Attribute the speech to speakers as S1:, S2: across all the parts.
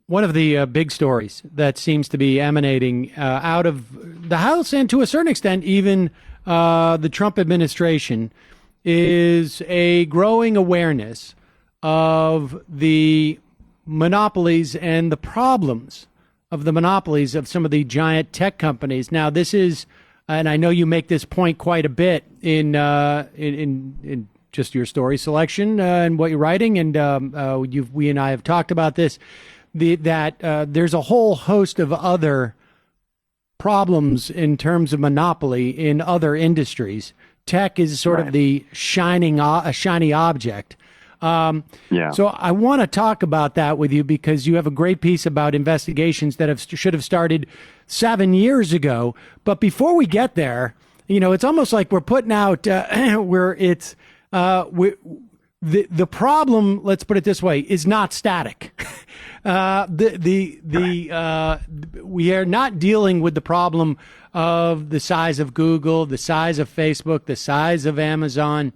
S1: one of the big stories that seems to be emanating out of the House and to a certain extent even the Trump administration is a growing awareness of the monopolies and the problems of the monopolies of some of the giant tech companies. Now, this is, and I know you make this point quite a bit in just your story selection and what you're writing, and we and I have talked about this. That there's a whole host of other problems in terms of monopoly in other industries. Tech is sort of the shiny object. So I want to talk about that with you because you have a great piece about investigations that should have started 7 years ago. But before we get there, it's almost like we're putting out where it's the problem. Let's put it this way: is not static. We are not dealing with the problem of the size of Google, the size of Facebook, the size of Amazon,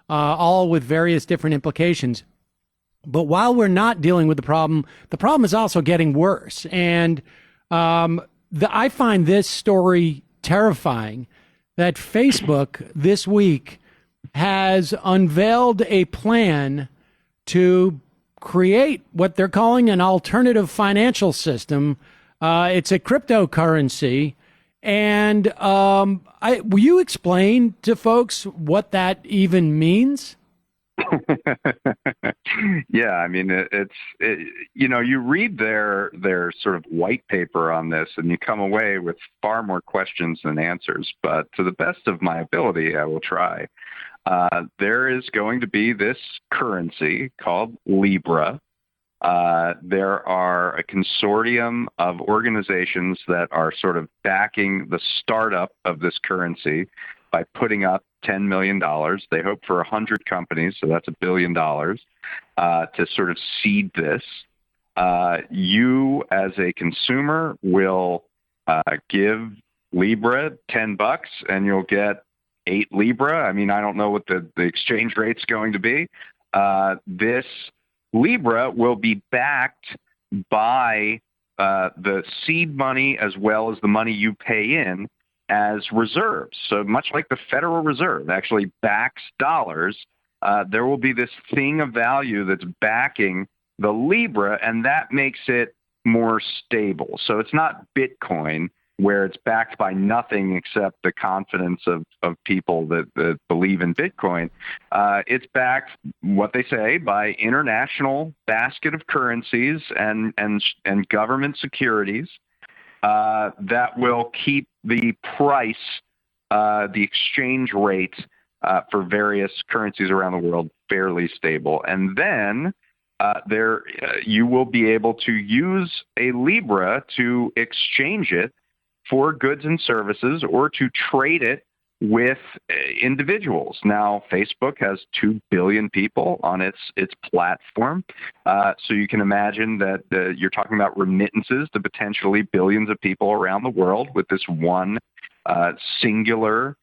S1: all with various different implications. But while we're not dealing with the problem is also getting worse. And I find this story terrifying that Facebook this week has unveiled a plan to create what they're calling an alternative financial system. It's a cryptocurrency. And will you explain to folks what that even means?
S2: Yeah, I mean, you read their sort of white paper on this and you come away with far more questions than answers. But to the best of my ability, I will try. There is going to be this currency called Libra. There are a consortium of organizations that are sort of backing the startup of this currency by putting up $10 million. They hope for 100 companies, so that's $1 billion, to sort of seed this. You, as a consumer, will give Libra $10 and you'll get 8 Libra. I mean, I don't know what the exchange rate's going to be. This Libra will be backed by the seed money as well as the money you pay in as reserves. So much like the Federal Reserve actually backs dollars, there will be this thing of value that's backing the Libra, and that makes it more stable. So it's not Bitcoin, where it's backed by nothing except the confidence of people that believe in Bitcoin. It's backed, what they say, by international basket of currencies and government securities that will keep the price, the exchange rate for various currencies around the world fairly stable. And then you will be able to use a Libra to exchange it for goods and services or to trade it with individuals. Now, Facebook has 2 billion people on its platform. So you can imagine that you're talking about remittances to potentially billions of people around the world with this one singular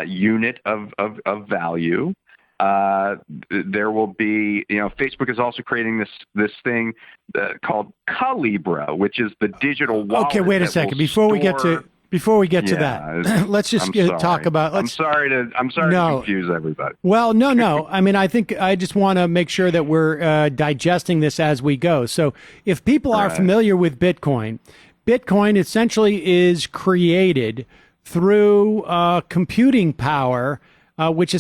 S2: unit of value. There will be, Facebook is also creating this thing called Calibra, which is the digital wallet.
S1: Okay, wait a second. Before we get to that, let's just talk about. I'm sorry to
S2: confuse everybody.
S1: Well, no. I mean, I think I just want to make sure that we're digesting this as we go. So, if people are familiar with Bitcoin essentially is created through computing power. Which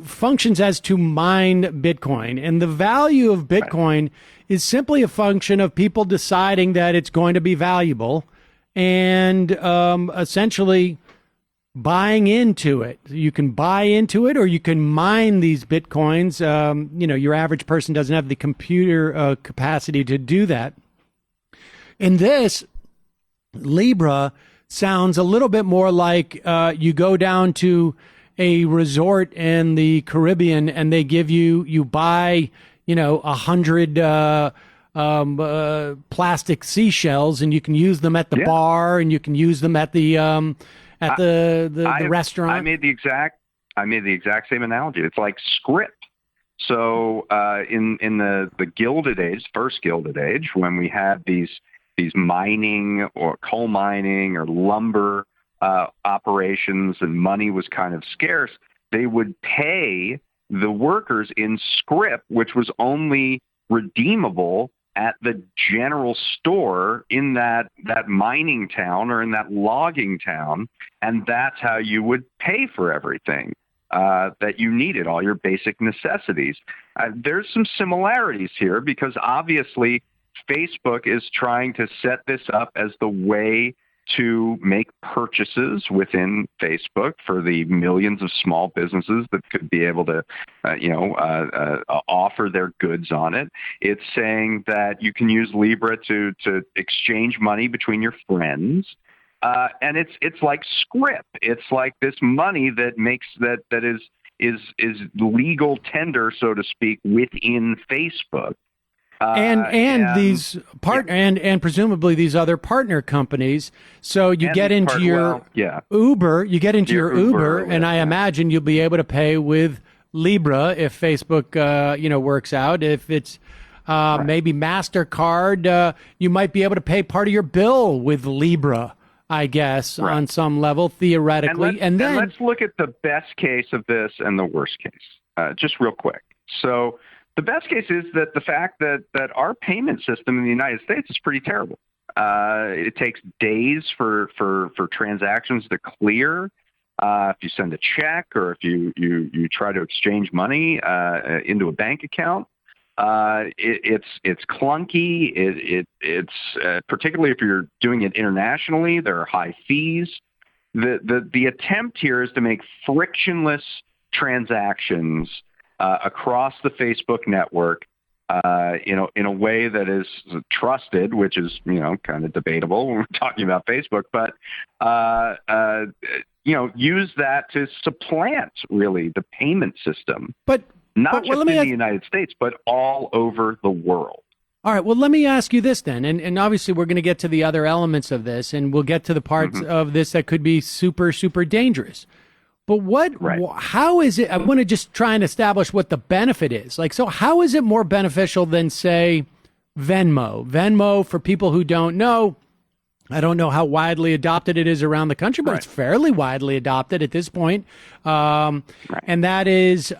S1: functions as to mine Bitcoin. And the value of Bitcoin is simply a function of people deciding that it's going to be valuable and essentially buying into it. You can buy into it or you can mine these Bitcoins. Your average person doesn't have the computer capacity to do that. And this Libra sounds a little bit more like you go down to a resort in the Caribbean and they give you buy 100 plastic seashells and you can use them at the bar and you can use them at the restaurant.
S2: I made the exact same analogy. It's like scrip. So in the Gilded Age, first Gilded Age, when we had these mining or coal mining or lumber operations and money was kind of scarce, they would pay the workers in scrip, which was only redeemable at the general store in that mining town or in that logging town, and that's how you would pay for everything that you needed, all your basic necessities. There's some similarities here because obviously Facebook is trying to set this up as the way to make purchases within Facebook for the millions of small businesses that could be able to, offer their goods on it. It's saying that you can use Libra to exchange money between your friends. And it's like scrip. It's like this money that makes that is legal tender, so to speak, within Facebook.
S1: And these and presumably these other partner companies. So you get into your Uber, and I imagine you'll be able to pay with Libra if Facebook, works out. If it's maybe MasterCard, you might be able to pay part of your bill with Libra, I guess, on some level, theoretically. And then
S2: let's look at the best case of this and the worst case, just real quick. So the best case is that the fact that our payment system in the United States is pretty terrible. It takes days for transactions to clear. If you send a check or if you try to exchange money into a bank account, it's clunky. It's particularly if you're doing it internationally, there are high fees. The attempt here is to make frictionless transactions across the Facebook network, in a way that is trusted, which is, kind of debatable when we're talking about Facebook, but, use that to supplant really the payment system, not just in the United States, but all over the world.
S1: All right. Well, let me ask you this then. And obviously we're going to get to the other elements of this, and we'll get to the parts of this that could be super, super dangerous. But how is it? I want to just try and establish what the benefit is. So how is it more beneficial than, say, Venmo? Venmo, for people who don't know, I don't know how widely adopted it is around the country, but it's fairly widely adopted at this point. And that is,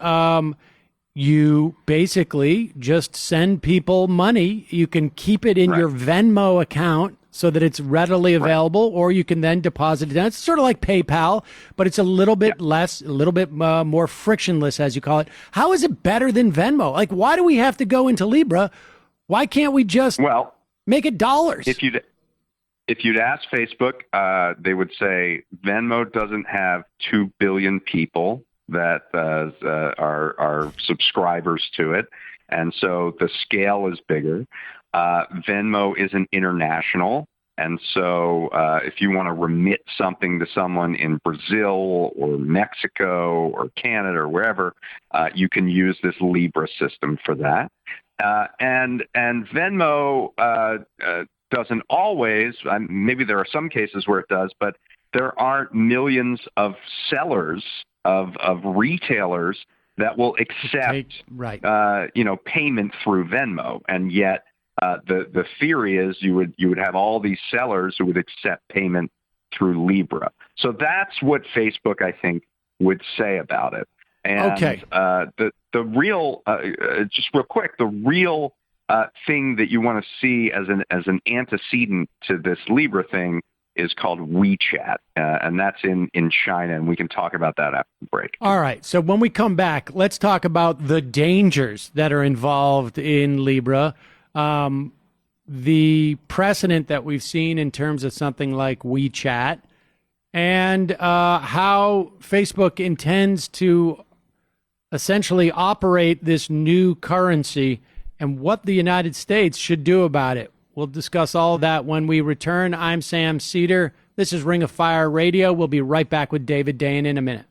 S1: you basically just send people money. You can keep it in your Venmo account so that it's readily available, or you can then deposit it down. It's sort of like PayPal, but it's a little bit less, a little bit more frictionless, as you call it. How is it better than Venmo? Why do we have to go into Libra? Why can't we just make it dollars?
S2: If you'd ask Facebook, they would say Venmo doesn't have 2 billion people that are subscribers to it, and so the scale is bigger. Venmo isn't international, and so if you want to remit something to someone in Brazil or Mexico or Canada or wherever, you can use this Libra system for that. And Venmo doesn't always. Maybe there are some cases where it does, but there aren't millions of sellers of retailers that will accept payment through Venmo, and yet. The theory is you would have all these sellers who would accept payment through Libra. So that's what Facebook, I think, would say about it. And the real, just real quick, the real thing that you want to see as an antecedent to this Libra thing is called WeChat, and that's in China, and we can talk about that after the break.
S1: All right. So when we come back, let's talk about the dangers that are involved in Libra. The precedent that we've seen in terms of something like WeChat, and how Facebook intends to essentially operate this new currency, and what the United States should do about it. We'll discuss all of that when we return. I'm Sam Seder. This is Ring of Fire Radio. We'll be right back with David Dayen in a minute.